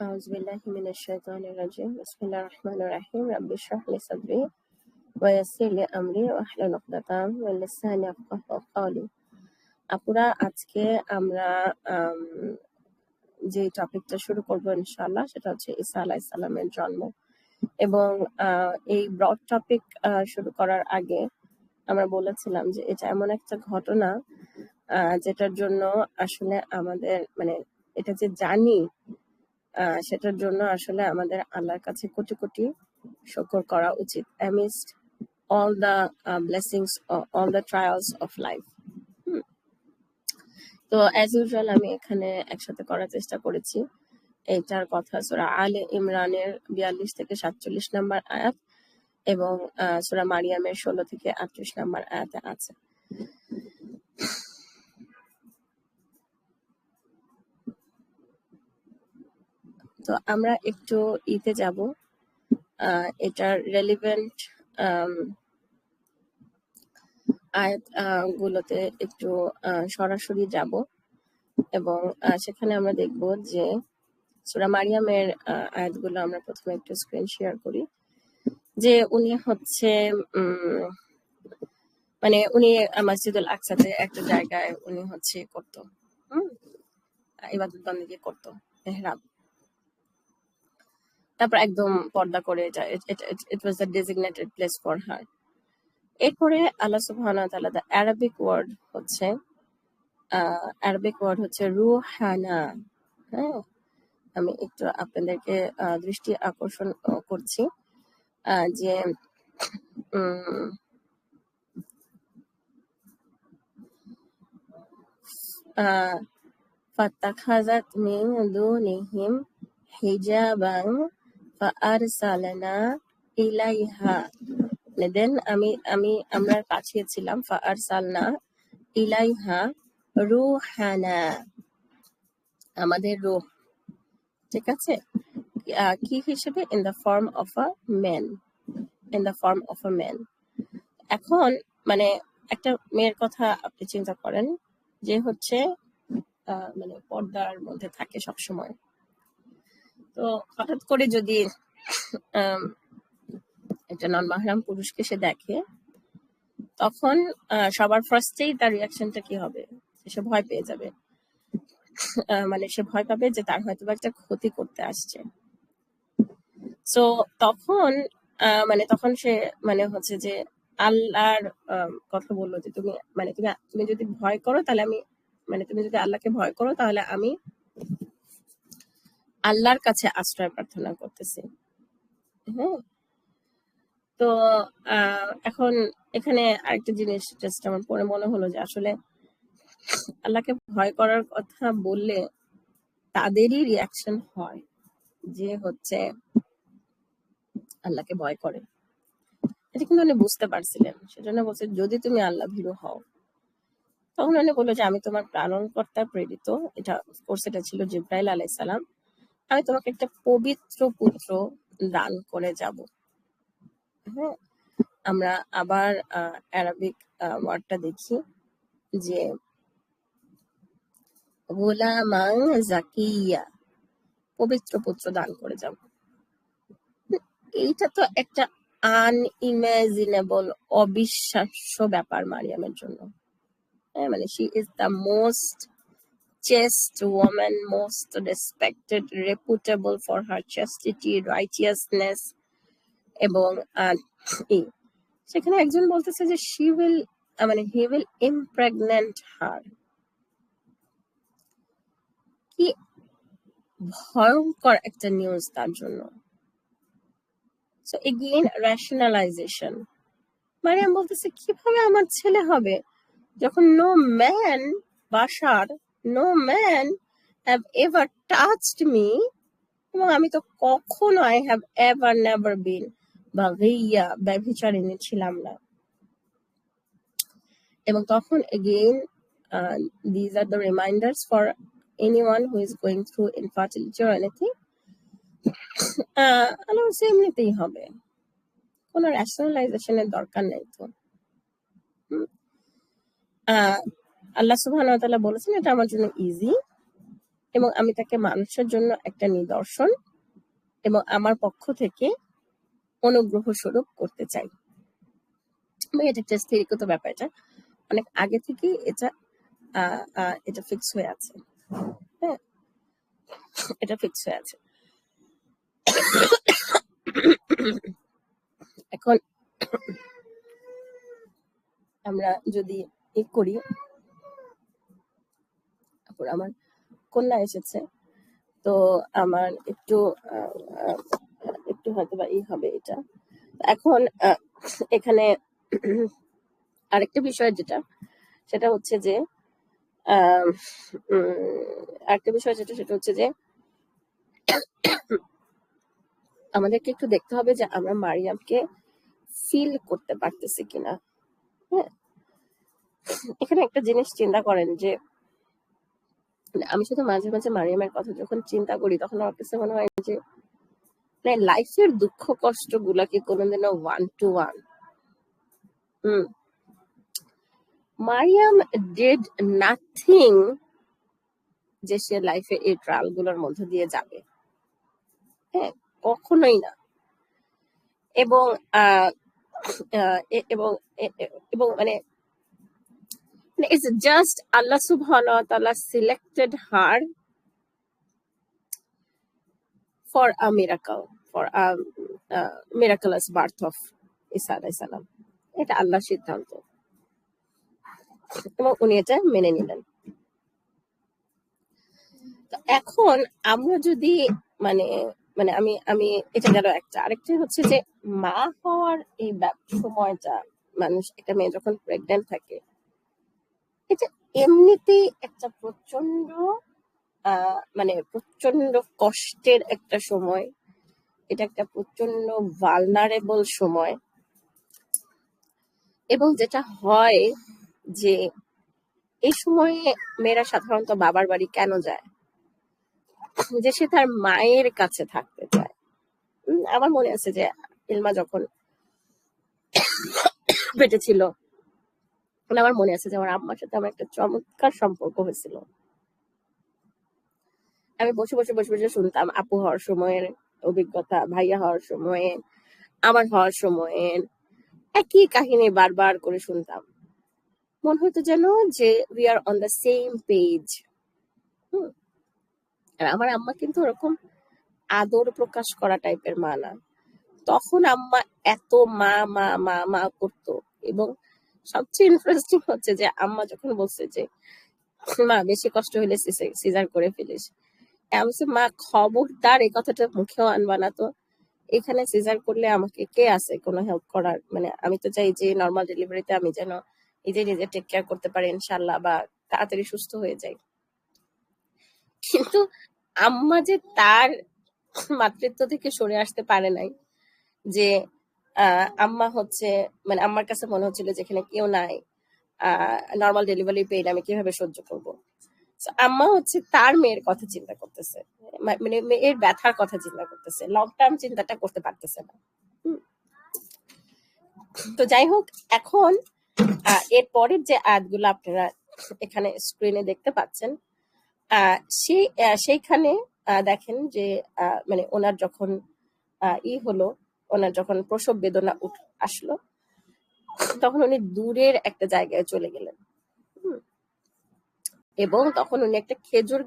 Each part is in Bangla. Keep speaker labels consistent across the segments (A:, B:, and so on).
A: أعوذ بالله من الشيطان الرجيم بسم الله الرحمن الرحيم رب اشرح لي صدري ويسر لي أمري واحلل عقدة من لساني يفقهوا قولي। আপুরা, আজকে আমরা যে টপিকটা শুরু করব ইনশাআল্লাহ সেটা হচ্ছে ঈসা আলাইহিস সালামের জন্ম। এবং এই ব্রড টপিক শুরু করার আগে আমরা বলেছিলাম যে এটা এমন একটা ঘটনা যেটার জন্য আসলে আমাদের এটা যে জানি সেটার জন্য আসলে আমাদের আল্লাহর কাছে কোটি কোটি শুকর করা উচিত amidst all the blessings all the trials of life। তো অ্যাজ ইউজুয়াল আমি এখানে একসাথে করার চেষ্টা করেছি। এইটার কথা সূরা আলে ইমরানের 42 থেকে 47 নম্বর আয়াত এবং সূরা মারিয়ামের 16 থেকে 38 নম্বর আয়াতে আছে। তো আমরা একটু ইতে যাব, এটার রেলিভেন্ট আয়াত গুলোতে একটু সরাসরি যাব এবং সেখানে আমরা দেখব যে সূরা মারিয়ামের আয়াতগুলো আমরা প্রথমে একটু স্ক্রিন শেয়ার করি। যে উনি হচ্ছে উনি মসজিদুল আকসাতে একটা জায়গায় উনি হচ্ছে করতো ইবাদত বন্দেগী করতো, মেহরাব। তারপর একদম পর্দা করে যায়, it was the designated place for her. এরপরে আল্লাহ সুবহানাহু ওয়া তাআলা দ্য আরবিক ওয়ার্ড হচ্ছে রুহানা। হ্যাঁ, আমি একটু আপনাদেরকে দৃষ্টি আকর্ষণ করছি যে ফাত্তাখাযাত মিন দুনিহিম হিজাবান ফাআরসালনা ইলাইহা। দেন আমরা পাঠিয়েছিলাম ফাআরসালনা ইলাইহা রুহানা, আমাদের রূহ। ঠিক আছে, কি হিসেবে? In the form of a man. এখন একটা মেয়ের কথা আপনি চিন্তা করেন যে হচ্ছে পর্দার মধ্যে থাকে সবসময়। তো হঠাৎ করে যদি একটা নন মাহরাম পুরুষকে সে দেখে, তখন সবার ফার্স্টেই তার রিয়াকশনটা কি হবে? সে ভয় পেয়ে যাবে। সে ভয় পাবে যে তার হয়তো একটা ক্ষতি করতে আসছে। সো তখন তখন সে হচ্ছে যে আল্লাহর কথা বললো যে তুমি তুমি যদি ভয় করো তাহলে আমি তুমি যদি আল্লাহকে ভয় করো তাহলে আমি আল্লাহর কাছে আশ্রয় প্রার্থনা করতেছি। হ্যাঁ, তো এখন এখানে আরেকটা জিনিস জাস্ট আমার পরে মনে হলো যে আসলে আল্লাহকে ভয় করার কথা বললে তাদেরই রিয়াকশন হয় যে হচ্ছে আল্লাহকে ভয় করে। এটা কিন্তু উনি বুঝতে পারছিলেন, সেজন্য বলছে যদি তুমি আল্লাহ ভীরু হও। তখন উনি বললো যে আমি তোমার প্রাণকর্তা প্রেরিত, এটা ছিল জিবরাইল আলাইহিস সালাম, আমি তোমাকে একটা পবিত্র পুত্র দান করে যাব। হ্যাঁ, আমরা আবার আরবিক ওয়ার্ডটা দেখি যে গোলামান জাকিয়া, পবিত্র পুত্র দান করে যাব। এইটা তো একটা আনইমাজিনেবল, অবিশ্বাস্য ব্যাপার মারিয়ামের জন্য। she is the most chaste woman, most respected, reputable for her chastity, righteousness, এবং সেখানে একজন বলতেছে যে he will impregnate her। কি ভয়ঙ্কর একটা নিউজ তার জন্য। সো এগেইন rationalization, মারিয়াম বলতেছে কিভাবে আমার ছেলে হবে যখন no man have ever touched me, এবং আমি তো কখনো I have never been বাগিয়া, ব্যভিচারিণী ছিলাম না। এবং তখন again these are the reminders for anyone who is going through infertility or anything, আল্লাহ এমনিতেই হবে, কোনো rationalizationের দরকার নেই। তো আল্লাহ সুবহানাহু ওয়া তাআলা বলেছেন এটা আমার জন্য ইজি, এবং আমি তাকে মানুষের জন্য একটা নিদর্শন এবং আমার পক্ষ থেকে অনুগ্রহ স্বরূপ করতে চাই। এটা একটা স্থিরীকৃত ব্যাপার, এটা অনেক আগে থেকে এটা ফিক্স হয়ে আছে। হ্যাঁ, এটা ফিক্স হয়ে আছে। এখন আমরা যদি করি, আমার কন্যা এসেছে, তো আমার একটু হয়তো বা হবে এটা। এখন এখানে আরেকটা বিষয় সেটা হচ্ছে যে আরেকটা বিষয় সেটা হচ্ছে যে আমাদেরকে একটু দেখতে হবে যে আমরা মারিয়ামকে ফিল করতে পারতেছি কিনা। হ্যাঁ, এখানে একটা জিনিস চিন্তা করেন যে আমি শুধু মাঝে মাঝে মারিয়ামের কথা যখন চিন্তা করি তখন আমার কাছে মনে হয় যে লাইফের দুঃখ কষ্ট গুলাকে কোনোদিনও 1-to-1 মারিয়াম ডিড নাথিং যে সে লাইফে এই ট্রায়াল গুলোর মধ্যে দিয়ে যাবে। হ্যাঁ, কখনোই না। এবং এবং এবং মানে it's just Allah subhanahu wa ta'ala selected her for a miracle, for a miraculous birth of Isa alayhis salam. এটা আল্লাহর সিদ্ধান্ত এবং উনি এটা মেনে নিলেন। এখন আমরা যদি মানে মানে আমি আমি এটা গেল একটা। আরেকটা হচ্ছে যে মা হওয়ার এই সময়টা, মানুষ একটা মেয়ে যখন প্রেগন্যান্ট থাকে, এটা এমনিতেই একটা প্রচন্ড প্রচন্ড কষ্টের একটা সময়। এটা একটা প্রচন্ড ভালনারেবল সময়। এবং যেটা হয় যে এই সময়ে মেয়েরা সাধারণত বাবার বাড়ি কেন যায়? যে সে তার মায়ের কাছে থাকতে চায়। আমার মনে আছে যে ইলমা যখন পেটে ছিল, আমার মনে আছে যে আমার আম্মার সাথে আমার একটা চমৎকার সম্পর্ক হয়েছিল। আমি বসে বসে বসে বসে শুনতাম আপু হওয়ার সময়ের অভিজ্ঞতা, ভাইয়া হওয়ার সময়ে, আমার হওয়ার সময়ে একই কাহিনী বারবার করে শুনতাম। মনে হতো যেন যে we are on the same page. আর আমার আম্মা কিন্তু ওরকম আদর প্রকাশ করা টাইপের মা না। তখন আম্মা এত মা মা মা মা করতো। এবং সবচেয়ে ইন্টারেস্টিং হচ্ছে যে আম্মা যখন বলছে যে মা বেশি কষ্ট হলে সিজার করে ফেলিস, আমি বলছি মা খবরদার এই কথাটা মুখেও আনবা না তো। এখানে সিজার করলে আমাকে কে আছে কোনো হেল্প করার? আমি তো চাই যে নর্মাল ডেলিভারিতে আমি যেন নিজে টেক কেয়ার করতে পারি ইনশাল্লাহ, বা তাড়াতাড়ি সুস্থ হয়ে যাই। কিন্তু আম্মা যে তার মাতৃত্ব থেকে সরে আসতে পারে নাই, যে আম্মা হচ্ছে আম্মার কাছে মনে হচ্ছিল যেখানে কেউ নাই, নর্মাল ডেলিভারি পেইন আমি কিভাবে সহ্য করব। আম্মা হচ্ছে তার মেয়ের কথা চিন্তা করতেছে, মেয়ের ব্যথার কথা চিন্তা করতেছে, লং টার্ম চিন্তাটা করতে পারতেছে না। তো যাই হোক, এখন এর পরের যে আয়াতগুলো আপনারা এখানে স্ক্রিনে দেখতে পাচ্ছেন, সেইখানে দেখেন যে ওনার যখন হলো, ওনার যখন প্রসব বেদনা আসলো, তখন উনি দূরের একটা জায়গায় চলে গেলেন। এবং তখন উনি একটা খেজুর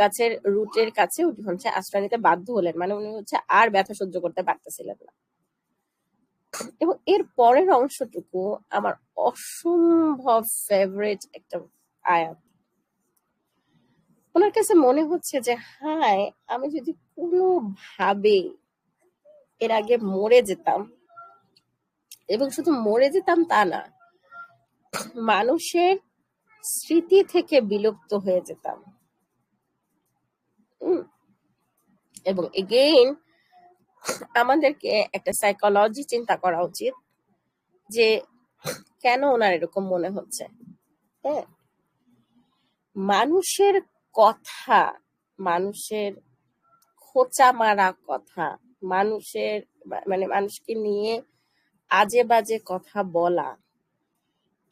A: গাছের রুটের কাছে উনি হচ্ছে আশ্রয় নিতে বাধ্য হলেন। উনি হচ্ছে আর ব্যথা সহ্য করতে পারতেছিলেন না। এবং এর পরের অংশটুকু আমার অসম্ভব ফেভারিট একটা আয়াত। ওনার কাছে মনে হচ্ছে যে হায়, আমি যদি কোনোভাবে এর আগে মরে যেতাম, এবং শুধু মরে যেতাম তা না, মানুষের স্মৃতি থেকে বিলুপ্ত হয়ে যেতাম। এবং এগেইন আমাদেরকে একটা সাইকোলজি চিন্তা করা উচিত যে কেন ওনার এরকম মনে হচ্ছে। হ্যাঁ, মানুষের কথা, মানুষের খোঁচা মারা কথা, মানুষের মানুষকে নিয়ে আজে বাজে কথা বলা,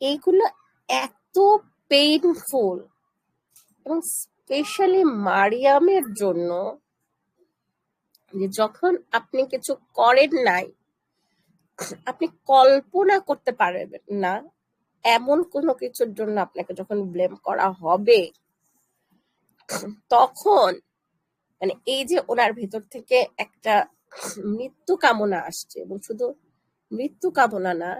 A: এইগুলো এত পেইনফুল, এবং স্পেশালি মারিয়ামের জন্য, যে যখন আপনি কিছু করেন নাই, আপনি কল্পনা করতে পারবেন না এমন কোনো কিছুর জন্য আপনাকে যখন ব্লেম করা হবে, তখন মানে এই যে ওনার ভেতর থেকে একটা মৃত্যু কামনা আসছে, এবং শুধু মৃত্যু কামনা না,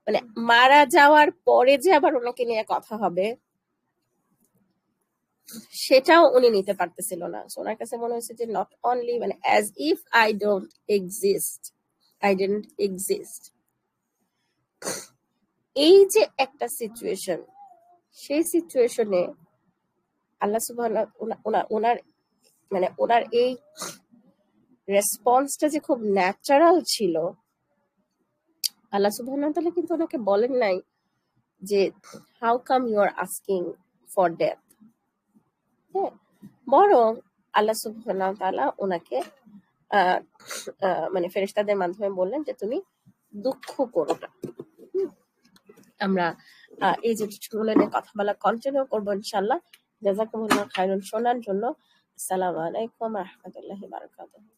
A: মানে মারা যাওয়ার পরে যে আবার ওনাকে নিয়ে কথা হবে, সেটাও উনি নিতে পারতেছিল না। ওনার কাছে মনে হয়েছে যে নট অনলি মানে as if I don't exist, I didn't exist. এই যে একটা সিচুয়েশন, সেই সিচুয়েশনে আল্লাহ সুবহানাহু ওনার মানে ওনার এই রেসপন্সটা যে খুব ন্যাচারাল ছিল। আল্লাহ সুবহানাহু ওয়া তাআলা কিন্তু ওনাকে বলেন নাই যে how come you are asking for death, হ্যাঁ, বরং আল্লাহ সুবহানাহু ওয়া তাআলা ওনাকে মানে ফেরেশতাদের মাধ্যমে বললেন যে তুমি দুঃখ করো না। আমরা এই যে বিষয়গুলো নিয়ে কথা বলা কন্টিনিউ করবো ইনশাআল্লাহ। জাযাকুমুল্লাহ খাইরান শোনার জন্য। আসসালামু আলাইকুম ওয়া রাহমাতুল্লাহি ওয়া বারাকাতুহু।